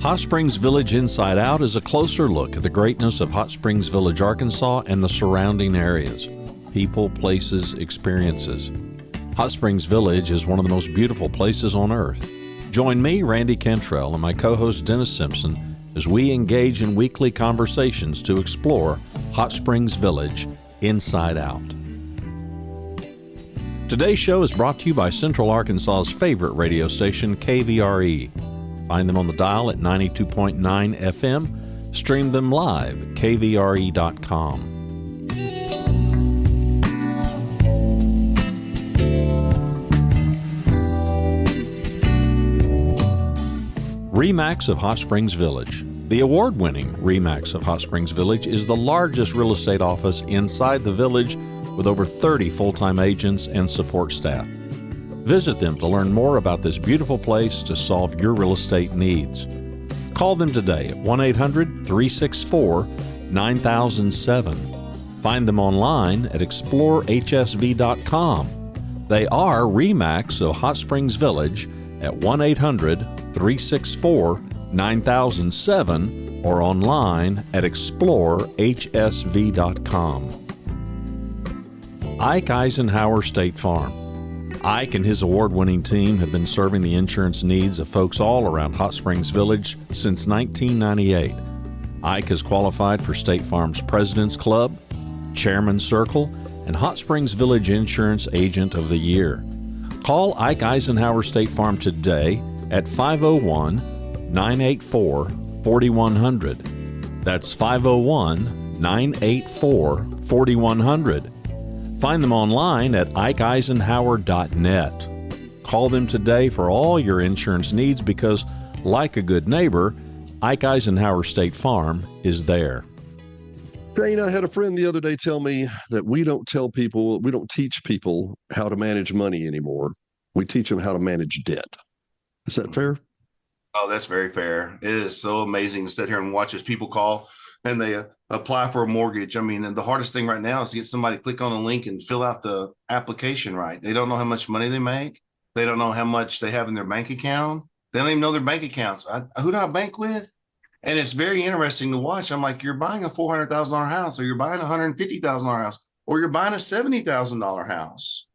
Hot Springs Village Inside Out is a closer look at the greatness of Hot Springs Village, Arkansas and the surrounding areas. People, places, experiences. Hot Springs Village is one of the most beautiful places on earth. Join me, Randy Cantrell, and my co-host Dennis Simpson as we engage in weekly conversations to explore Hot Springs Village Inside Out. Today's show is brought to you by Central Arkansas's favorite radio station, KVRE. Find them on the dial at 92.9 FM. Stream them live at kvre.com. RE/MAX of Hot Springs Village. The award-winning RE/MAX of Hot Springs Village is the largest real estate office inside the village with over 30 full-time agents and support staff. Visit them to learn more about this beautiful place to solve your real estate needs. Call them today at 1-800-364-9007. Find them online at explorehsv.com. They are RE/MAX of Hot Springs Village at 1-800-364-9007 or online at explorehsv.com. Ike Eisenhower State Farm. Ike and his award-winning team have been serving the insurance needs of folks all around Hot Springs Village since 1998. Ike has qualified for State Farm's President's Club, Chairman's Circle, and Hot Springs Village Insurance Agent of the Year. Call Ike Eisenhower State Farm today at 501-984-4100. That's 501-984-4100. Find them online at ikeeisenhower.net. Call them today for all your insurance needs because, like a good neighbor, Ike Eisenhower State Farm is there. Dane, I had a friend the other day tell me that we don't teach people how to manage money anymore. We teach them how to manage debt. Is that fair? Oh, that's very fair. It is so amazing to sit here and watch as people call and they apply for a mortgage. I mean, the hardest thing right now is to get somebody to click on a link and fill out the application right. They don't know how much money they make. They don't know how much they have in their bank account. They don't even know their bank accounts. Who do I bank with? And it's very interesting to watch. I'm like, you're buying a $400,000 house, or you're buying a $150,000 house, or you're buying a $70,000 house,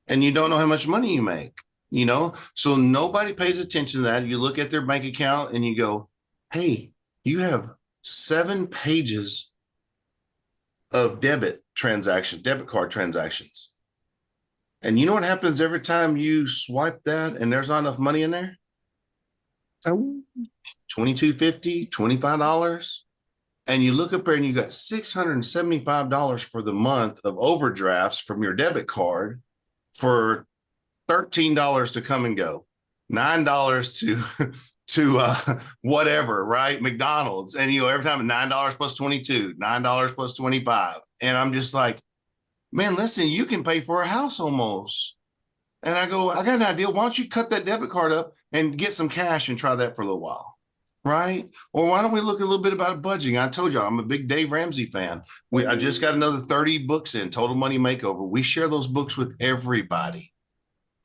and you don't know how much money you make, you know? So nobody pays attention to that. You look at their bank account and you go, hey, you have 7 pages of debit card transactions. And you know what happens every time you swipe that and there's not enough money in there? $22.50, $25. And you look up there and you got $675 for the month of overdrafts from your debit card for $13 to come and go, $9 to whatever, right? McDonald's. And, every time $9 plus 22, $9 plus 25. And I'm just like, man, listen, you can pay for a house almost. And I go, I got an idea. Why don't you cut that debit card up and get some cash and try that for a little while, right? Or why don't we look a little bit about budgeting? I told you, I'm a big Dave Ramsey fan. I just got another 30 books in, Total Money Makeover. We share those books with everybody.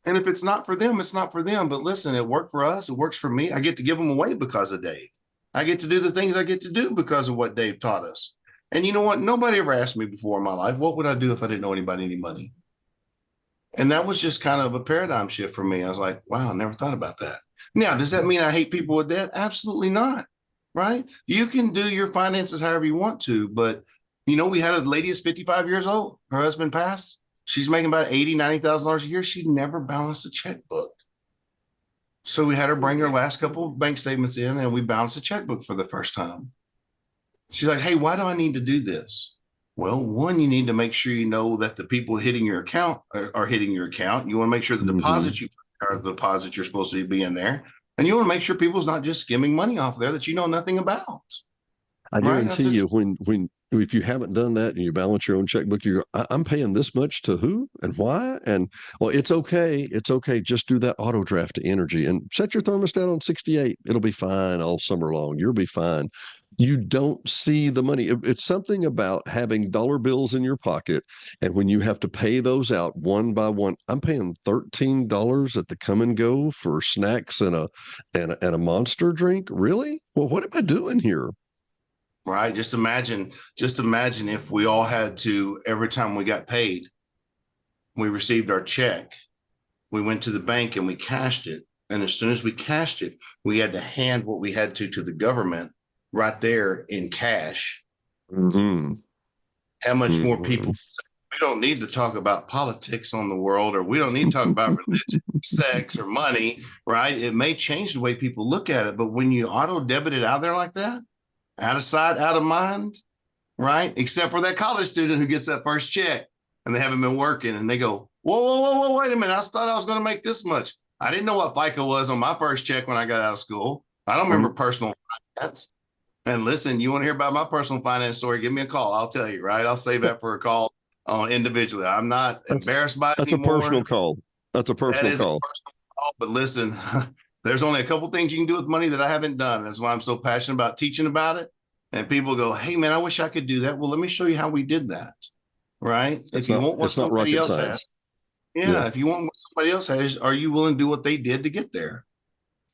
And if it's not for them, it's not for them. But listen, it worked for us. It works for me. I get to give them away because of Dave. I get to do the things I get to do because of what Dave taught us. And you know what? Nobody ever asked me before in my life, what would I do if I didn't know anybody any money? And that was just kind of a paradigm shift for me. I was like, wow, I never thought about that. Now, does that mean I hate people with debt? Absolutely not, right? You can do your finances however you want to. But, we had a lady that's 55 years old. Her husband passed. She's making about $80,000, $90,000 a year. She never balanced a checkbook. So we had her bring her last couple of bank statements in and we balanced a checkbook for the first time. She's like, hey, why do I need to do this? Well, one, you need to make sure you know that the people hitting your account are hitting your account. You want to make sure the deposits you are the deposits you're supposed to be in there. And you want to make sure people's not just skimming money off there that you know nothing about. I guarantee you if you haven't done that and you balance your own checkbook, you go, I'm paying this much to who and why? And well, it's okay. It's okay. Just do that auto draft to energy and set your thermostat on 68. It'll be fine all summer long. You'll be fine. You don't see the money. It's something about having dollar bills in your pocket, and when you have to pay those out one by one. I'm paying $13 at the come and go for snacks and a Monster drink. Really? Well, what am I doing here? Right. Just imagine if we all had to, every time we got paid, we received our check, we went to the bank and we cashed it. And as soon as we cashed it, we had to hand what we had to the government right there in cash. Mm-hmm. How much more Mm-hmm. people say, we don't need to talk about politics on the world, or we don't need to talk about religion, sex, or money, right? It may change the way people look at it, but when you auto debit it out there like that, out of sight, out of mind, right? Except for that college student who gets that first check and they haven't been working and they go, whoa, wait a minute. I thought I was going to make this much. I didn't know what FICA was on my first check when I got out of school. I don't remember personal finance. And listen, you want to hear about my personal finance story? Give me a call. I'll tell you, right? I'll save that for a call on individually. I'm not embarrassed by it That's anymore. a personal call. That's a personal call. A personal call. But listen, there's only a couple things you can do with money that I haven't done. That's why I'm so passionate about teaching about it. And people go, hey, man, I wish I could do that. Well, let me show you how we did that, right? If you want what somebody else has. Yeah, if you want what somebody else has, are you willing to do what they did to get there?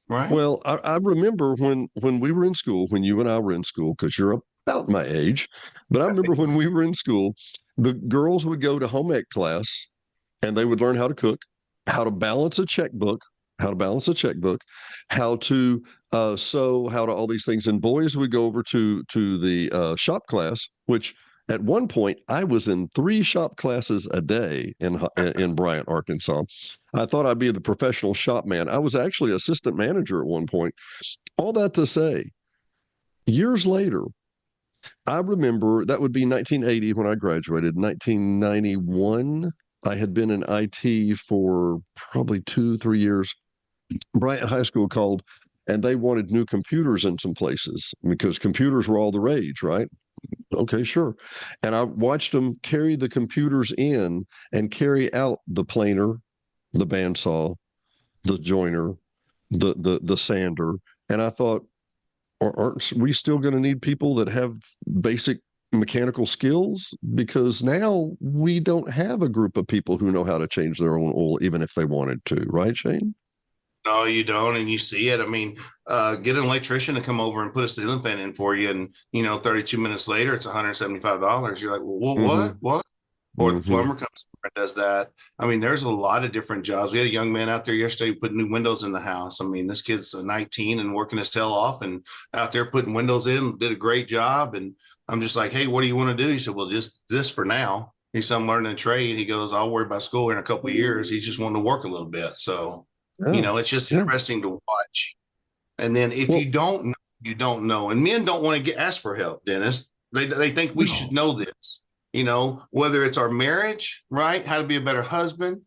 Right. Well, I remember when we were in school, when you and I were in school, because you're about my age, but I remember when we were in school, the girls would go to home ec class and they would learn how to cook, how to balance a checkbook, how to sew, how to all these things. And boys would go over to the shop class, which at one point I was in 3 shop classes a day in Bryant, Arkansas. I thought I'd be the professional shop man. I was actually assistant manager at one point. All that to say, years later, I remember that would be 1980 when I graduated. 1991, I had been in IT for probably 2-3 years. Bryant High School called and they wanted new computers in some places because computers were all the rage, right? Okay, sure. And I watched them carry the computers in and carry out the planer, the bandsaw, the joiner, the sander. And I thought, aren't we still going to need people that have basic mechanical skills? Because now we don't have a group of people who know how to change their own oil, even if they wanted to, right, Shane? No, you don't. And you see it. I mean, get an electrician to come over and put a ceiling fan in for you. And, 32 minutes later, it's $175. You're like, well, what? Or the plumber comes over and does that. I mean, there's a lot of different jobs. We had a young man out there yesterday who put new windows in the house. I mean, this kid's 19 and working his tail off and out there putting windows in, did a great job. And I'm just like, hey, what do you want to do? He said, well, just this for now. He said, I'm learning a trade. He goes, I'll worry about school in a couple of years. He's just wanting to work a little bit. So, it's just interesting to watch. And then if you don't know, you don't know. And men don't want to ask for help, Dennis. They think we should know this. Whether it's our marriage, right? How to be a better husband,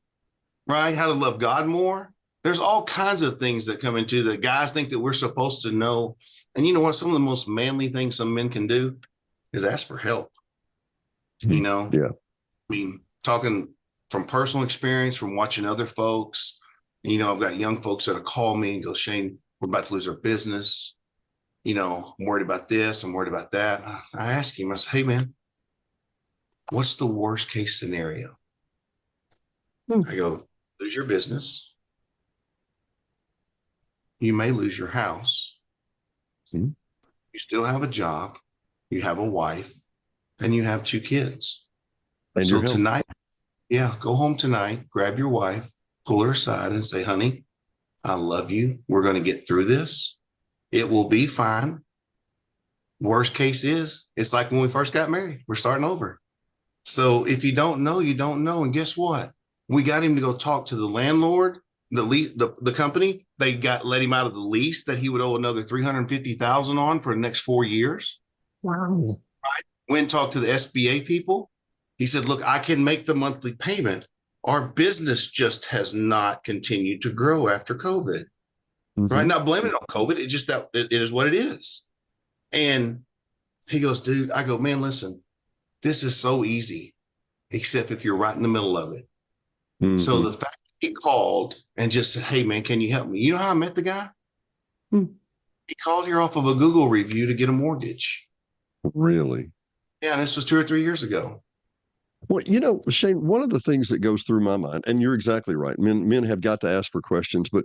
right? How to love God more. There's all kinds of things that come into that guys think that we're supposed to know. And you know what? Some of the most manly things some men can do is ask for help. Yeah. I mean, talking from personal experience, from watching other folks, I've got young folks that'll call me and go, Shane, we're about to lose our business. I'm worried about this. I'm worried about that. I ask him, I say, hey, man, what's the worst case scenario? I go, lose your business. You may lose your house. You still have a job. You have a wife and you have 2 kids. And so tonight, go home tonight, grab your wife, pull her aside and say, honey, I love you. We're going to get through this. It will be fine. Worst case is it's like when we first got married. We're starting over. So if you don't know, you don't know. And guess what? We got him to go talk to the landlord, the company. They let him out of the lease that he would owe another $350,000 on for the next 4 years. Wow. Right? Went and talked to the SBA people. He said, look, I can make the monthly payment. Our business just has not continued to grow after COVID. Right? Not blaming it on COVID. It's just that it is what it is. And he goes, dude, I go, man, listen, this is so easy, except if you're right in the middle of it. So the fact that he called and just said, hey, man, can you help me? You know how I met the guy? He called here off of a Google review to get a mortgage. Really? Yeah, and this was 2 or 3 years ago. Well, Shane, one of the things that goes through my mind, and you're exactly right. Men have got to ask for questions, but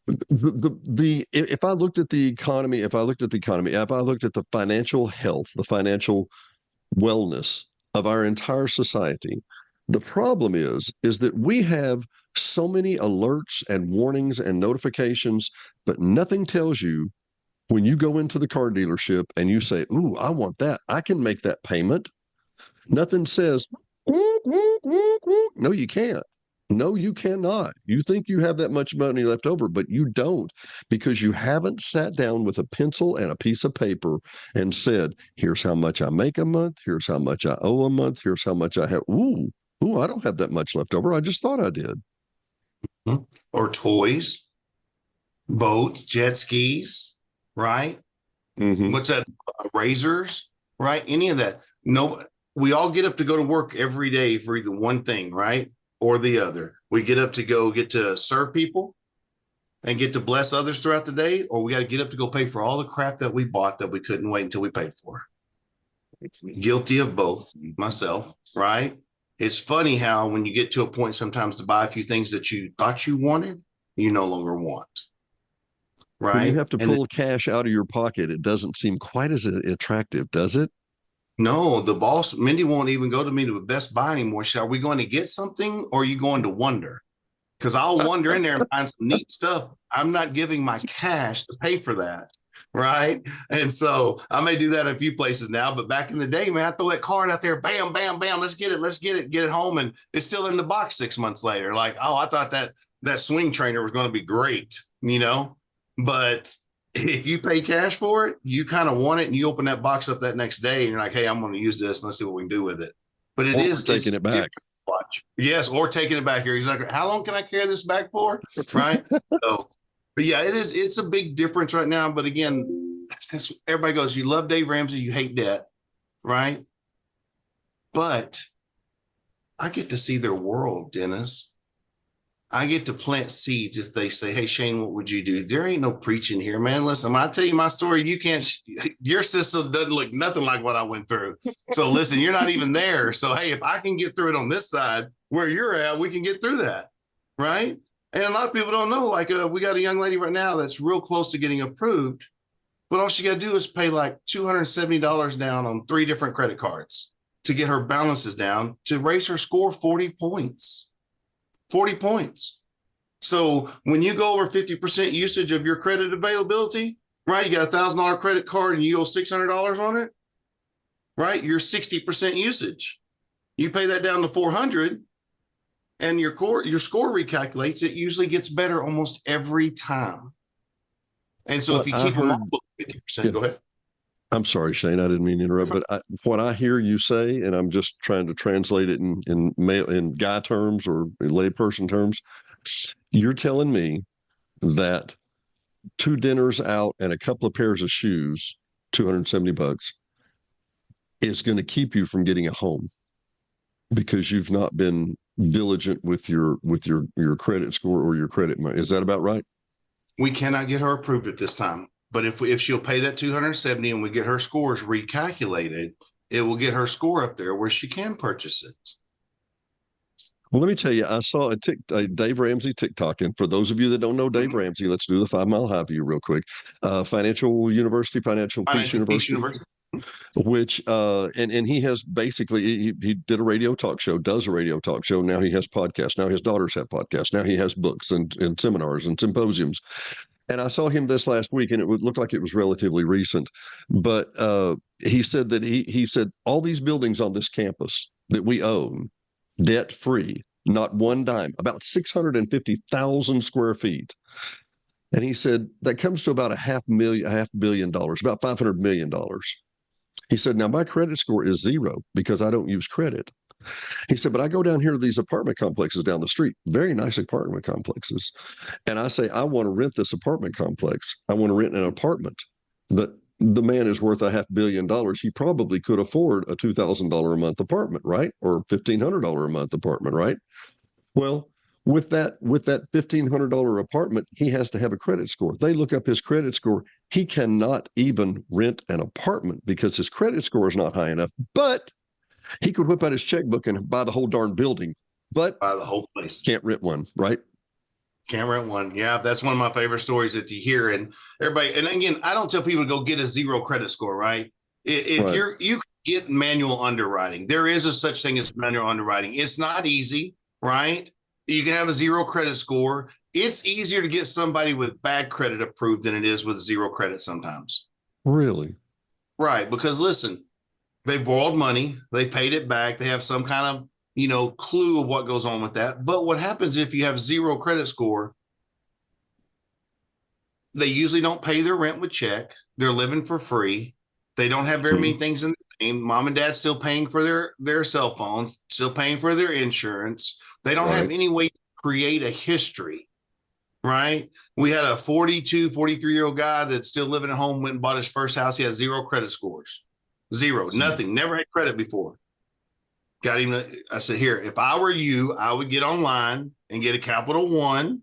if I looked at the economy, if I looked at the financial health, the financial wellness of our entire society, the problem is that we have so many alerts and warnings and notifications, but nothing tells you when you go into the car dealership and you say, "Ooh, I want that. I can make that payment." Nothing says, no, you can't. No, you cannot. You think you have that much money left over, but you don't, because you haven't sat down with a pencil and a piece of paper and said, here's how much I make a month. Here's how much I owe a month. Here's how much I have. I don't have that much left over. I just thought I did. Or toys, boats, jet skis, right? Mm-hmm. What's that? Razors, right? Any of that. No, we all get up to go to work every day for either one thing, right? Or the other. We get up to get to serve people and get to bless others throughout the day, or we got to get up to go pay for all the crap that we bought that we couldn't wait until we paid for. Guilty of both myself, right? It's funny how when you get to a point sometimes to buy a few things that you thought you wanted, you no longer want. Right. When you have to pull cash out of your pocket, it doesn't seem quite as attractive, does it? No, the boss, Mindy, won't even go to me to Best Buy anymore. She said, are we going to get something or are you going to wonder? Because I'll wander in there and find some neat stuff. I'm not giving my cash to pay for that. Right. And so I may do that in a few places now. But back in the day, man, I throw that card out there, bam, bam, bam. Let's get it home. And it's still in the box 6 months later. Like, oh, I thought that swing trainer was going to be great, But if you pay cash for it, you kind of want it, and you open that box up that next day, and you're like, "Hey, I'm going to use this, and let's see what we can do with it." But it's taking it back. Watch, yes, or taking it back here. He's like, "How long can I carry this back for?" Right? So, but yeah, it is. It's a big difference right now. But again, everybody goes, "You love Dave Ramsey, you hate debt," right? But I get to see their world, Dennis. I get to plant seeds if they say, "Hey, Shane, what would you do?" There ain't no preaching here, man. Listen, when I tell you my story, you can't, your system doesn't look nothing like what I went through. So listen, you're not even there. So, hey, if I can get through it on this side where you're at, we can get through that. Right. And a lot of people don't know, like we got a young lady right now that's real close to getting approved, but all she got to do is pay like $270 down on 3 different credit cards to get her balances down to raise her score 40 points. 40 points. So when you go over 50% usage of your credit availability, right? You got $1,000 credit card and you owe $600 on it, right? You're 60% usage. You pay that down to 400 and your score recalculates. It usually gets better almost every time. And so if you keep them all 50%, go ahead. I'm sorry, Shane, I didn't mean to interrupt, but what I hear you say, and I'm just trying to translate it in guy terms or layperson terms, you're telling me that 2 dinners out and a couple of pairs of shoes, $270, is going to keep you from getting a home because you've not been diligent with your credit score or your credit money. Is that about right? We cannot get her approved at this time. But if she'll pay that $270 and we get her scores recalculated, it will get her score up there where she can purchase it. Well, let me tell you, I saw a Dave Ramsey TikTok. And for those of you that don't know Dave Ramsey, let's do the 5 Mile High view real quick. Financial Peace University. Which and he has basically he did a radio talk show, does a radio talk show. Now he has podcasts. Now his daughters have podcasts. Now he has books and seminars and symposiums. And I saw him this last week, and it would look like it was relatively recent. But he said that he said all these buildings on this campus that we own, debt free, not one dime, about 650,000 square feet. And he said that comes to about $500 million, about $500 million. He said, now my credit score is 0 because I don't use credit. He said, but I go down here to these apartment complexes down the street, very nice apartment complexes. And I say, I want to rent this apartment complex. I want to rent an apartment that the man is worth $500 million. He probably could afford a $2,000 a month apartment, right? Or $1,500 a month apartment, right? Well, with that $1,500 apartment, he has to have a credit score. They look up his credit score. He cannot even rent an apartment because his credit score is not high enough. But he could whip out his checkbook and buy the whole darn building, but Buy the whole place. can't rent one, right? Can't rent one. Yeah, that's one of my favorite stories that you hear. And everybody, and again, I don't tell people to go get a zero credit score, right? If Right. you get manual underwriting, there is a such thing as manual underwriting. It's not easy, right? You can have a zero credit score. It's easier to get somebody with bad credit approved than it is with zero credit sometimes. Really? Right. Because listen, they borrowed money, they paid it back, they have some kind of clue of what goes on with that. But what happens if you have zero credit score? They usually don't pay their rent with check. They're living for free. They don't have very many things in their name. Mom and dad's still paying for their cell phones, still paying for their insurance. They don't have any way to create a history, right? We had a 42, 43-year-old guy that's still living at home, went and bought his first house. He has zero credit scores. Zero, nothing, never had credit before. Got him. I said, here, if I were you, I would get online and get a Capital One,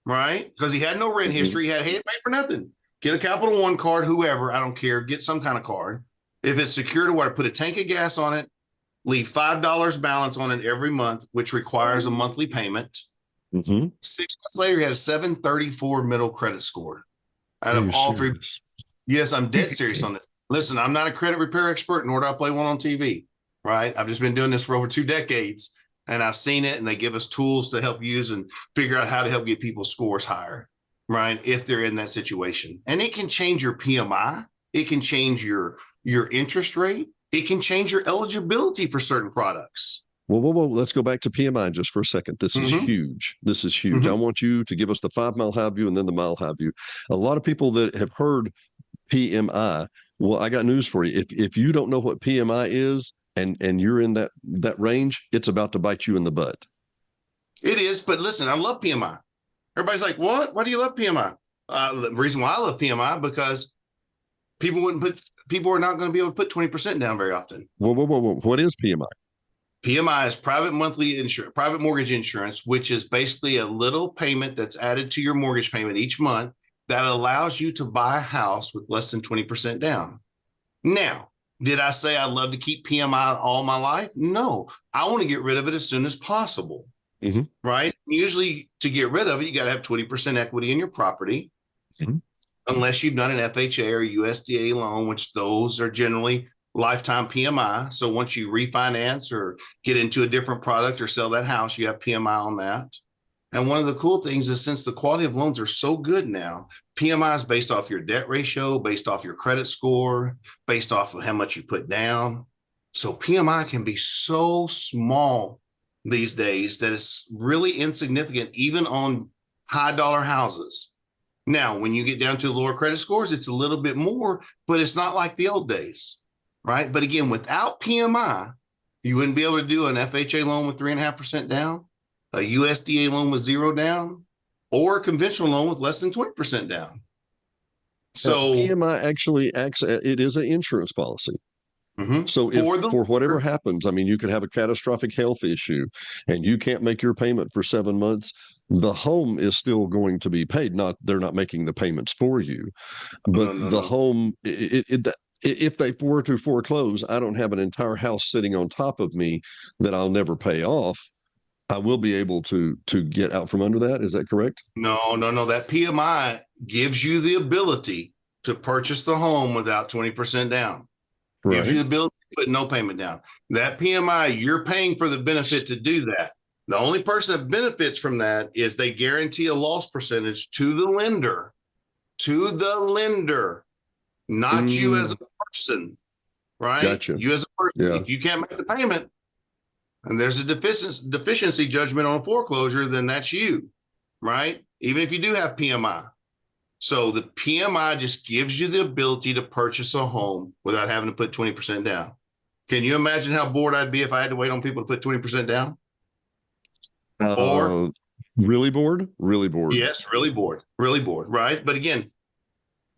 right? Because he had no rent history. He had paid for nothing. Get a Capital One card, whoever, I don't care. Get some kind of card. If it's secured or what, put a tank of gas on it, leave $5 balance on it every month, which requires a monthly payment. 6 months later, he had a 734 middle credit score out of all three. Yes, I'm dead serious on this. Listen, I'm not a credit repair expert, nor do I play one on TV. Right. I've just been doing this for over 2 decades, and I've seen it, and they give us tools to help use and figure out how to help get people's scores higher. Right. If they're in that situation, and it can change your PMI. It can change your interest rate. It can change your eligibility for certain products. Whoa. Let's go back to PMI just for a second. This is huge. This is huge. I want you to give us the 5 mile high view and then the mile high view. A lot of people that have heard PMI, well, I got news for you. If you don't know what PMI is, and you're in that range, it's about to bite you in the butt. It is, but listen, I love PMI. Everybody's like, what? Why do you love PMI? The reason why I love PMI, because people are not going to be able to put 20% down very often. Whoa. What is PMI? PMI is private mortgage insurance, which is basically a little payment that's added to your mortgage payment each month that allows you to buy a house with less than 20% down. Now, did I say I'd love to keep PMI all my life? No, I want to get rid of it as soon as possible, right? Usually to get rid of it, you got to have 20% equity in your property, unless you've done an FHA or USDA loan, which those are generally lifetime PMI. So once you refinance or get into a different product or sell that house, you have PMI on that. And one of the cool things is, since the quality of loans are so good now, PMI is based off your debt ratio, based off your credit score, based off of how much you put down. So PMI can be so small these days that it's really insignificant, even on high dollar houses. Now, when you get down to lower credit scores, it's a little bit more, but it's not like the old days, right? But again, without PMI, you wouldn't be able to do an FHA loan with 3.5% down, a USDA loan with 0 down, or a conventional loan with less than 20% down. So PMI actually acts, it is an insurance policy. So if for whatever happens, I mean, you could have a catastrophic health issue and you can't make your payment for 7 months, the home is still going to be paid. They're not making the payments for you, but home, if they were to foreclose, I don't have an entire house sitting on top of me that I'll never pay off. I will be able to get out from under that. Is that correct? No. That PMI gives you the ability to purchase the home without 20% down. Right. Gives you the ability to put no payment down. That PMI, you're paying for the benefit to do that. The only person that benefits from that is they guarantee a loss percentage to the lender, not you as a person, right? Gotcha. You as a person. Yeah. If you can't make the payment and there's a deficiency judgment on foreclosure, then that's you, right? Even if you do have PMI. So the PMI just gives you the ability to purchase a home without having to put 20% down. Can you imagine how bored I'd be if I had to wait on people to put 20% down? Or really bored? Really bored. Yes, really bored, right? But again,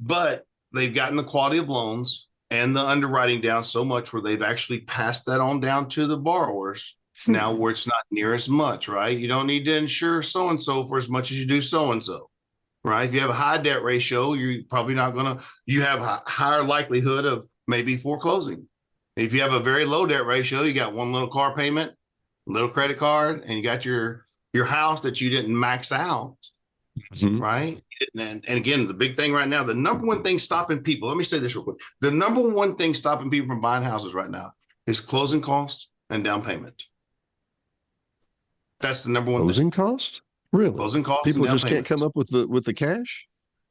they've gotten the quality of loans and the underwriting down so much where they've actually passed that on down to the borrowers now where it's not near as much, right? You don't need to insure so-and-so for as much as you do so-and-so, right? If you have a high debt ratio, you're probably not going to, you have a higher likelihood of maybe foreclosing. If you have a very low debt ratio, you got one little car payment, little credit card, and you got your house that you didn't max out, right? And again, the big thing right now, the number one thing stopping people, let me say this real quick. The number one thing stopping people from buying houses right now is closing costs and down payment. That's the number one Closing thing. Cost? Really? Closing costs. People just can't come up with the cash?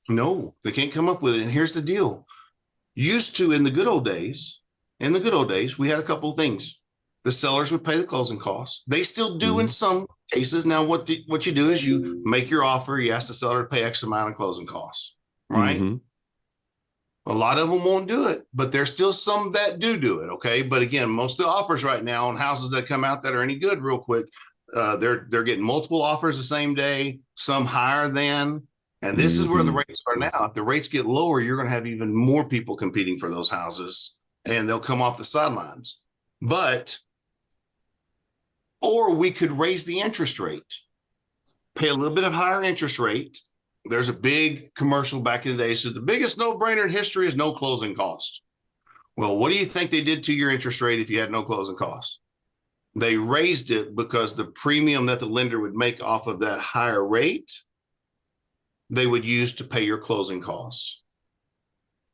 No, they can't come up with it. And here's the deal. Used to, in the good old days, we had a couple of things. The sellers would pay the closing costs. They still do in some cases. Now, what you do is you make your offer. You ask the seller to pay X amount of closing costs, right? A lot of them won't do it, but there's still some that do it, okay? But again, most of the offers right now on houses that come out that are any good real quick, they're getting multiple offers the same day, some higher than, and this is where the rates are now. If the rates get lower, you're going to have even more people competing for those houses, and they'll come off the sidelines. Or we could raise the interest rate, pay a little bit of higher interest rate. There's a big commercial back in the day says the biggest no-brainer in history is no closing costs. Well, what do you think they did to your interest rate if you had no closing costs? They raised it because the premium that the lender would make off of that higher rate, they would use to pay your closing costs.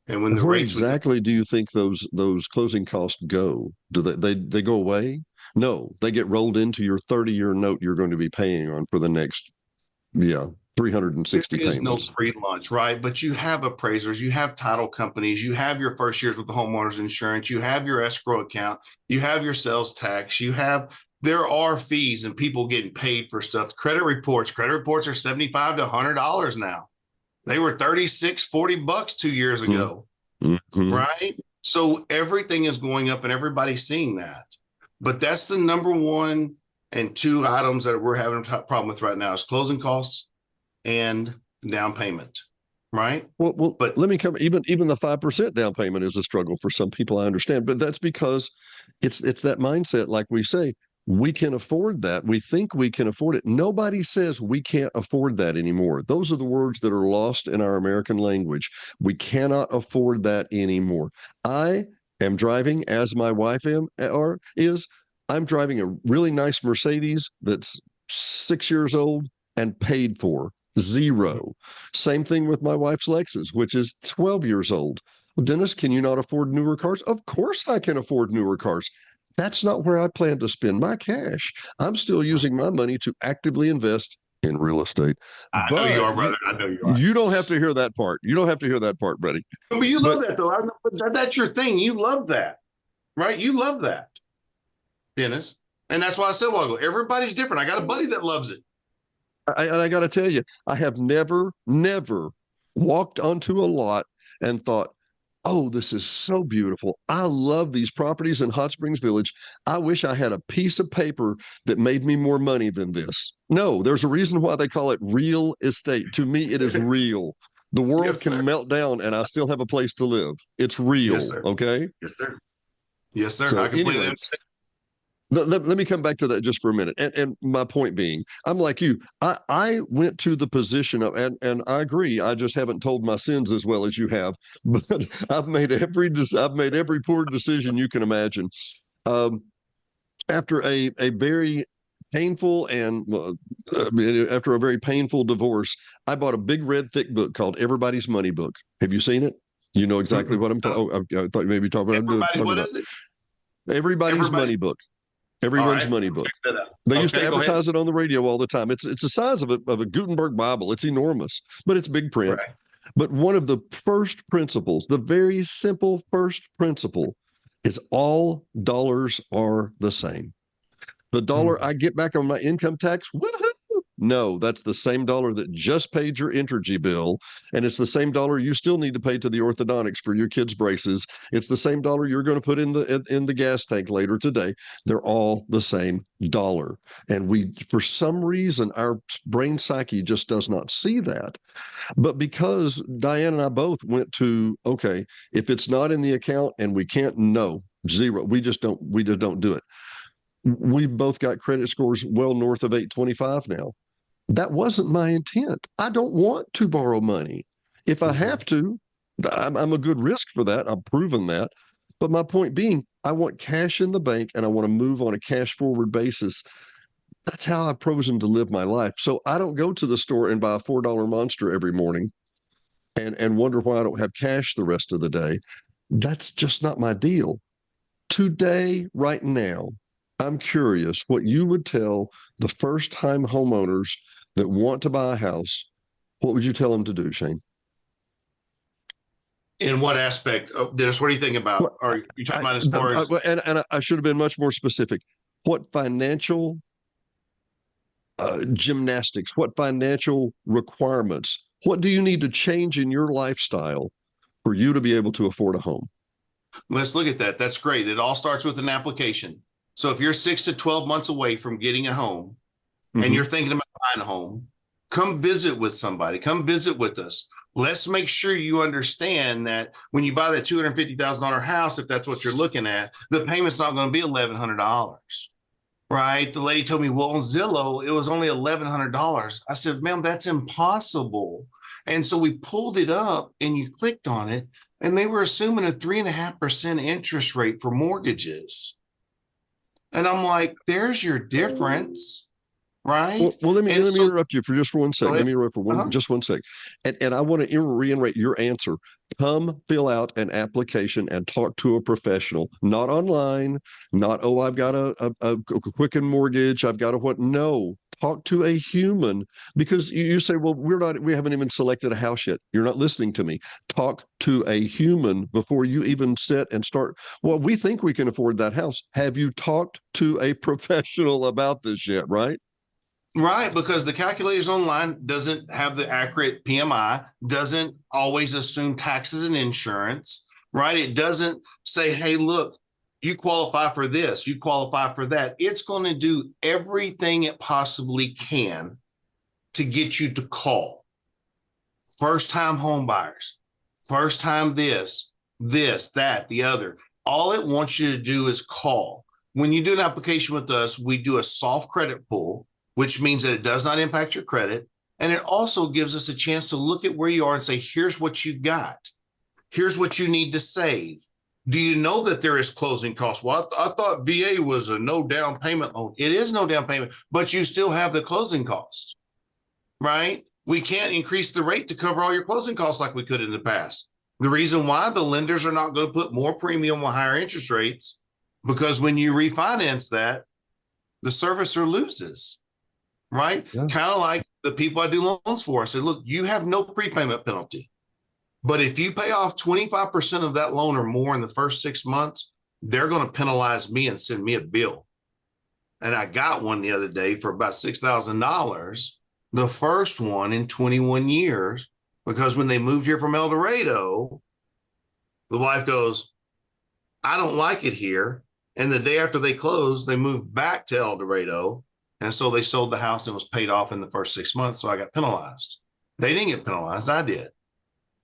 And when the Where rates exactly do you think those closing costs go? Do they go away? No, they get rolled into your 30-year note you're going to be paying on for the next 360 there is payments. no free lunch, right? But you have appraisers, you have title companies, you have your first years with the homeowner's insurance, you have your escrow account, you have your sales tax, there are fees and people getting paid for stuff. Credit reports are $75 to $100 now. They were $36, $40 2 years ago, right? So everything is going up and everybody's seeing that. But that's the number one and two items that we're having a problem with right now is closing costs and down payment, right? Well, but let me come. Even the 5% down payment is a struggle for some people. I understand, but that's because it's that mindset. Like we say, we can afford that. We think we can afford it. Nobody says we can't afford that anymore. Those are the words that are lost in our American language. We cannot afford that anymore. I am driving, as my wife is. I'm driving a really nice Mercedes that's 6 years old and paid for. Zero. Same thing with my wife's Lexus, which is 12 years old. Well, Dennis, can you not afford newer cars? Of course I can afford newer cars. That's not where I plan to spend my cash. I'm still using my money to actively invest in real estate. I know you are, brother. I know you are. You don't have to hear that part. You don't have to hear that part, buddy. But you love that, though. That's your thing. You love that, right? You love that, Dennis. And that's why I said a while ago, everybody's different. I got a buddy that loves it. And I got to tell you, I have never walked onto a lot and thought, oh, this is so beautiful. I love these properties in Hot Springs Village. I wish I had a piece of paper that made me more money than this. No, there's a reason why they call it real estate. To me, it is real. The world can melt down and I still have a place to live. It's real. Yes, sir. Okay? Yes, sir. Yes, sir. So I completely understand. Let me come back to that just for a minute. And my point being, I'm like you. I went to the position of, and I agree. I just haven't told my sins as well as you have. But I've made every poor decision you can imagine. After a very painful after a very painful divorce, I bought a big red thick book called Everybody's Money Book. Have you seen it? You know exactly what I'm talking. I thought maybe you talking about. What is it? Everybody's Money Book. Everyone's Money Book. They used to advertise it on the radio all the time. It's the size of a Gutenberg Bible. It's enormous, but it's big print. Right. But one of the first principles, the very simple first principle, is all dollars are the same. The dollar I get back on my income tax, woohoo! No, that's the same dollar that just paid your energy bill, and it's the same dollar you still need to pay to the orthodontics for your kids' braces. It's the same dollar you're going to put in the gas tank later today. They're all the same dollar, and we, for some reason, our brain psyche just does not see that. But because Diane and I both went to, okay, if it's not in the account and we can't know, zero, we just don't do it. We've both got credit scores well north of 825 now. That wasn't my intent. I don't want to borrow money. If I have to, I'm a good risk for that. I've proven that. But my point being, I want cash in the bank and I want to move on a cash forward basis. That's how I've chosen to live my life. So I don't go to the store and buy a $4 Monster every morning and wonder why I don't have cash the rest of the day. That's just not my deal. Today, right now, I'm curious what you would tell the first time homeowners that want to buy a house. What would you tell them to do, Shane? In what aspect? Dennis, what do you think about? Well, Are you talking about as far as? And I should have been much more specific. What financial gymnastics, what financial requirements, what do you need to change in your lifestyle for you to be able to afford a home? Let's look at that. That's great. It all starts with an application. So if you're 6 to 12 months away from getting a home and you're thinking about buying a home, come visit with somebody. Come visit with us. Let's make sure you understand that when you buy that $250,000 house, if that's what you're looking at, the payment's not going to be $1,100, right? The lady told me, well, on Zillow, it was only $1,100. I said, ma'am, that's impossible. And so we pulled it up and you clicked on it and they were assuming a 3.5% interest rate for mortgages. And I'm like, there's your difference. Right. Well, let me interrupt you for just 1 second. Let me interrupt for just 1 second. And I want to reiterate your answer. Come fill out an application and talk to a professional, not online, not, oh, I've got a Quicken mortgage. I've got a what? No, talk to a human, because you say, well, we haven't even selected a house yet. You're not listening to me. Talk to a human before you even sit and start. Well, we think we can afford that house. Have you talked to a professional about this yet? Right. Right, because the calculators online doesn't have the accurate PMI, doesn't always assume taxes and insurance, right? It doesn't say, hey, look, you qualify for this, you qualify for that. It's going to do everything it possibly can to get you to call. First-time home buyers, first-time this, that, the other. All it wants you to do is call. When you do an application with us, we do a soft credit pull, which means that it does not impact your credit. And it also gives us a chance to look at where you are and say, here's what you got. Here's what you need to save. Do you know that there is closing costs? Well, I thought VA was a no down payment loan. It is no down payment, but you still have the closing costs, right? We can't increase the rate to cover all your closing costs like we could in the past. The reason why the lenders are not going to put more premium on higher interest rates, because when you refinance that, the servicer loses. Right? Yeah. Kind of like the people I do loans for. I said, look, you have no prepayment penalty. But if you pay off 25% of that loan or more in the first 6 months, they're going to penalize me and send me a bill. And I got one the other day for about $6,000, the first one in 21 years, because when they moved here from El Dorado, the wife goes, I don't like it here. And the day after they closed, they moved back to El Dorado. And so they sold the house and it was paid off in the first 6 months. So I got penalized. They didn't get penalized. I did.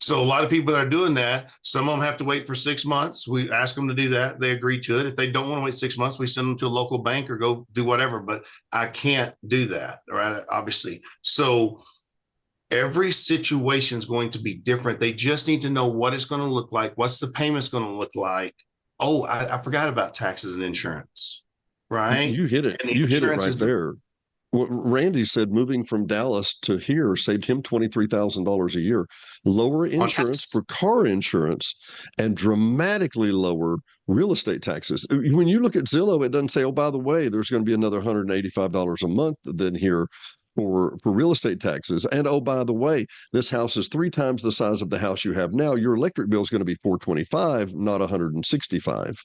So a lot of people that are doing that, some of them have to wait for 6 months. We ask them to do that. They agree to it. If they don't want to wait 6 months, we send them to a local bank or go do whatever. But I can't do that, right? Obviously. So every situation is going to be different. They just need to know what it's going to look like. What's the payments going to look like? Oh, I forgot about taxes and insurance. Right. You hit it. You hit it right there. What Randy said, moving from Dallas to here saved him $23,000 a year. Lower insurance for car insurance and dramatically lower real estate taxes. When you look at Zillow, it doesn't say, oh, by the way, there's going to be another $185 a month than here for real estate taxes. And oh, by the way, this house is 3 times the size of the house you have now. Your electric bill is going to be $425, not $165.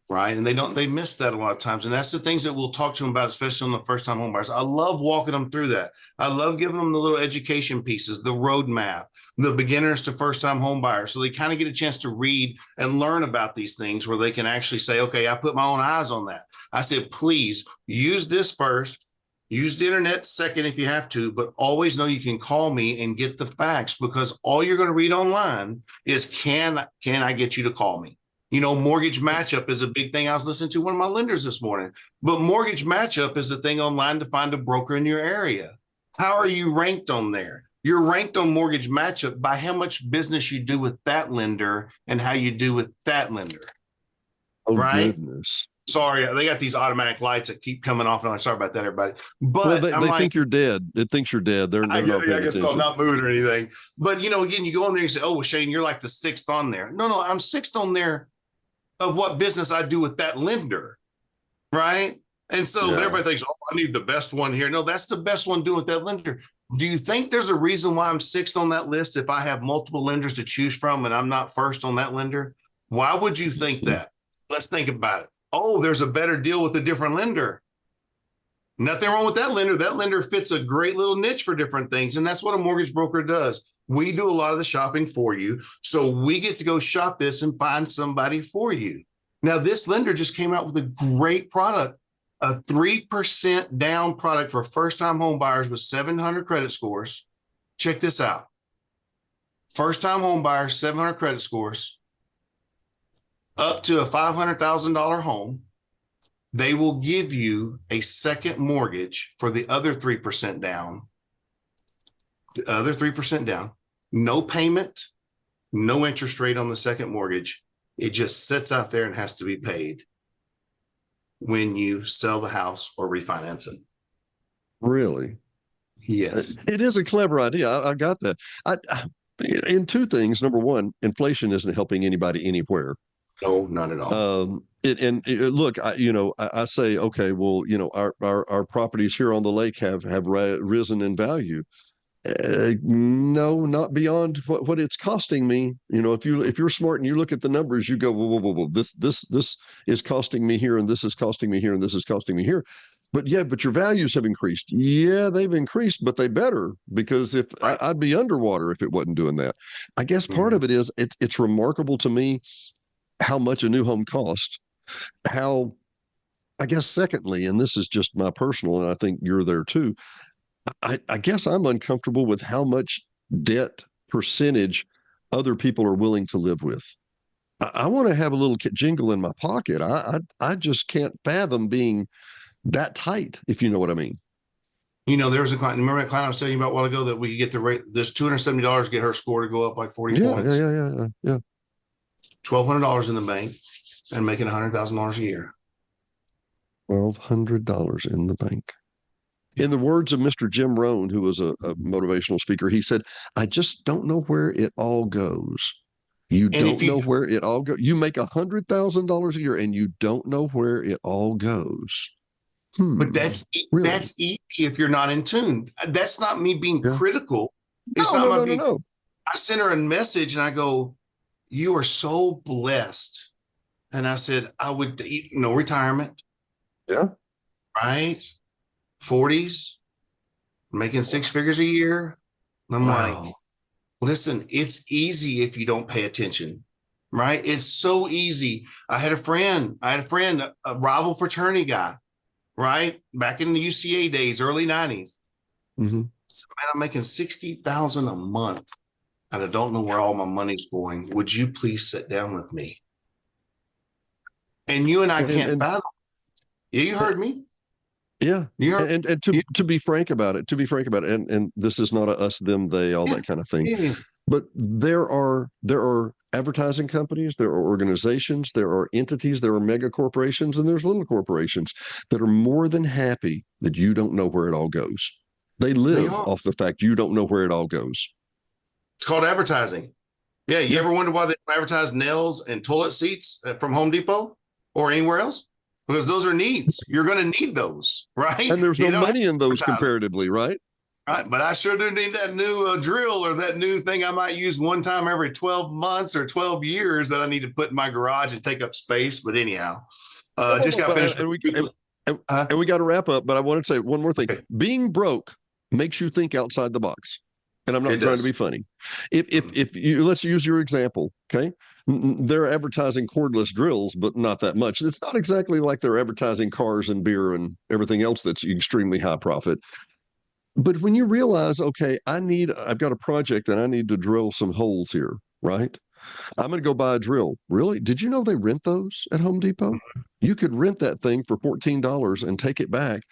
Right. And they miss that a lot of times. And that's the things that we'll talk to them about, especially on the first time home buyers. I love walking them through that. I love giving them the little education pieces, the roadmap, the beginners to first time home buyers. So they kind of get a chance to read and learn about these things where they can actually say, okay, I put my own eyes on that. I said, please use this first, use the internet second if you have to, but always know you can call me and get the facts, because all you're going to read online is, can I get you to call me? Mortgage matchup is a big thing. I was listening to one of my lenders this morning, but mortgage matchup is a thing online to find a broker in your area. How are you ranked on there? You're ranked on mortgage matchup by how much business you do with that lender and how you do with that lender. Oh, right? goodness. Sorry, they got these automatic lights that keep coming off and on. Sorry about that, everybody. But they think you're dead. It thinks you're dead. They're not paying I guess attention. I'm not moving or anything. But again, you go on there and you say, "Oh, well, Shane, you're like the sixth on there." No, I'm sixth on there of what business I do with that lender, right? And so everybody thinks, "Oh, I need the best one here." No, that's the best one doing with that lender. Do you think there's a reason why I'm sixth on that list if I have multiple lenders to choose from and I'm not first on that lender? Why would you think that? Let's think about it. Oh, there's a better deal with a different lender. Nothing wrong with that lender. That lender fits a great little niche for different things. And that's what a mortgage broker does. We do a lot of the shopping for you. So we get to go shop this and find somebody for you. Now, this lender just came out with a great product, a 3% down product for first-time home buyers with 700 credit scores. Check this out. First-time home buyers, 700 credit scores, up to a $500,000 home. They will give you a second mortgage for the other 3% down. The other 3% down. No payment, no interest rate on the second mortgage. It just sits out there and has to be paid when you sell the house or refinance it. Really? Yes. It is a clever idea. I got that. In two things. Number one, inflation isn't helping anybody anywhere. No, not at all. Look, I say, okay, well, our properties here on the lake have risen in value. No, not beyond what it's costing me. If you're smart and you look at the numbers, you go, whoa, this is costing me here, and this is costing me here, and this is costing me here. But your values have increased. Yeah, they've increased, but they better, because if I'd be underwater if it wasn't doing that. I guess part of it is it's remarkable to me how much a new home costs. How, I guess, secondly, and this is just my personal, and I think you're there too, I guess I'm uncomfortable with how much debt percentage other people are willing to live with. I want to have a little jingle in my pocket. I just can't fathom being that tight, if you know what I mean. There was a client. Remember that client I was telling you about a while ago that we could get the rate, this $270 to get her score to go up like 40 points. Yeah. $1,200 in the bank and making $100,000 a year. $1,200 in the bank. In the words of Mr. Jim Rohn, who was a motivational speaker, he said, "I just don't know where it all goes." You don't know where it all goes. You make $100,000 a year and you don't know where it all goes. But that's easy if you're not in tune. That's not me being critical. It's no. I sent her a message and I go, "You are so blessed." And I said, I would no retirement. Yeah. Right. 40s, making six figures a year. And I'm like, listen, it's easy if you don't pay attention. Right. It's so easy. I had a friend, a rival fraternity guy, right? Back in the UCA days, early 90s. Mm-hmm. So, man, I'm making $60,000 a month and I don't know where all my money's going. Would you please sit down with me? And you and I can't battle. Yeah, you heard me. Yeah. And to be frank about it, and this is not a us, them, they, all that kind of thing. Yeah. But there are advertising companies, there are organizations, there are entities, there are mega corporations, and there's little corporations that are more than happy that you don't know where it all goes. They live off the fact you don't know where it all goes. It's called advertising. Yeah. You ever wonder why they advertise nails and toilet seats from Home Depot or anywhere else? Because those are needs. You're going to need those, right? And there's no money in those comparatively, right? Right. But I sure do need that new drill or that new thing I might use one time every 12 months or 12 years that I need to put in my garage and take up space. But anyhow, just got finished. And we got to wrap up, but I wanted to say one more thing. Okay. Being broke makes you think outside the box. And I'm not trying to be funny. If you, let's use your example, okay? They're advertising cordless drills, but not that much. It's not exactly like they're advertising cars and beer and everything else that's extremely high profit. But when you realize, okay, I've got a project and I need to drill some holes here, right? I'm going to go buy a drill. Really? Did you know they rent those at Home Depot? You could rent that thing for $14 and take it back,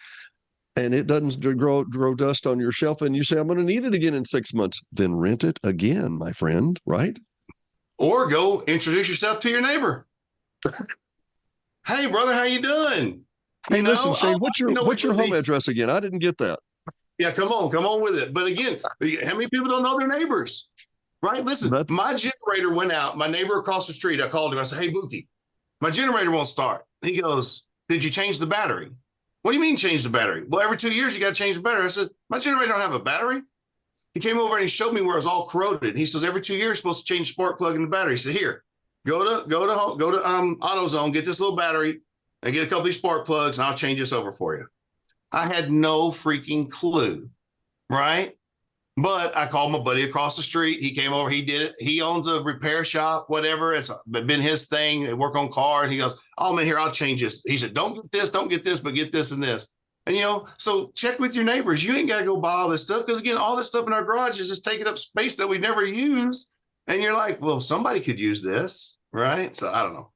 and it doesn't grow dust on your shelf. And you say, I'm going to need it again in 6 months. Then rent it again, my friend, right? Or go introduce yourself to your neighbor. Hey, brother, how you doing? Hey, listen, Shane, what's your home address again? I didn't get that. Yeah, come on with it. But again, how many people don't know their neighbors? Right? Listen, my generator went out. My neighbor across the street, I called him. I said, hey, Bookie, my generator won't start. He goes, did you change the battery? What do you mean change the battery? Well, every 2 years you got to change the battery. I said, my generator don't have a battery. He came over and he showed me where it was all corroded. He says, every 2 years you're supposed to change the spark plug in the battery. He said, here, go to AutoZone, get this little battery and get a couple of these spark plugs, and I'll change this over for you. I had no freaking clue, right? But I called my buddy across the street. He came over. He did it. He owns a repair shop, whatever. It's been his thing. They work on cars. He goes, oh, man, here, I'll change this. He said, don't get this, but get this and this. And, so check with your neighbors. You ain't got to go buy all this stuff because, again, all this stuff in our garage is just taking up space that we never use. And you're like, well, somebody could use this, right? So I don't know.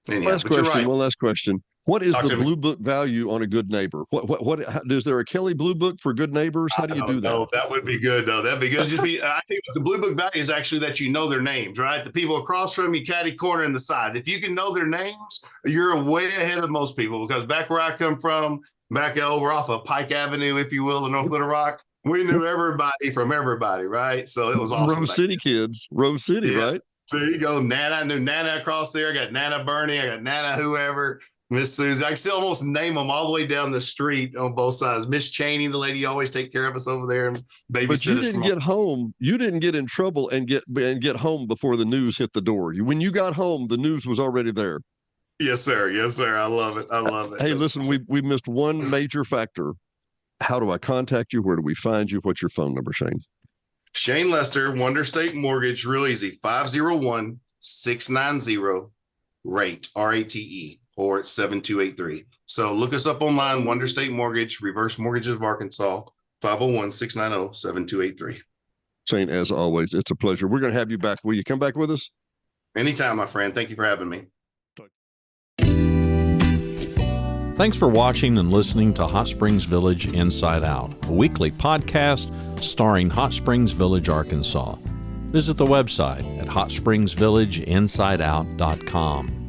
Anyhow, last question. Right. One last question. What is the Blue Book value on a good neighbor? What is there a Kelly Blue Book for good neighbors? How do you do that? No, that would be good though. That'd be good. I think the Blue Book value is actually that you know their names, right? The people across from you, catty corner and the sides. If you can know their names, you're way ahead of most people. Because back where I come from, back over off of Pike Avenue, if you will, in North Little Rock, we knew everybody from everybody, right? So it was awesome. Rose City kids, Rose City, yeah. Right? There you go. Nana, I knew Nana across there. I got Nana Bernie. I got Nana whoever. Miss Susie. I can still almost name them all the way down the street on both sides. Miss Cheney, the lady always take care of us over there and babysit. But you didn't get home. You didn't get in trouble and get home before the news hit the door. When you got home, the news was already there. Yes, sir. Yes, sir. I love it. Hey, listen, we missed one major factor. How do I contact you? Where do we find you? What's your phone number, Shane? Shane Lester, Wonder State Mortgage, real easy, 501-690-RATE, RATE. Or it's 7283. So look us up online, Wonder State Mortgage, Reverse Mortgages of Arkansas, 501-690-7283. Shane, as always, it's a pleasure. We're going to have you back. Will you come back with us? Anytime, my friend. Thank you for having me. Thanks for watching and listening to Hot Springs Village Inside Out, a weekly podcast starring Hot Springs Village, Arkansas. Visit the website at hotspringsvillageinsideout.com.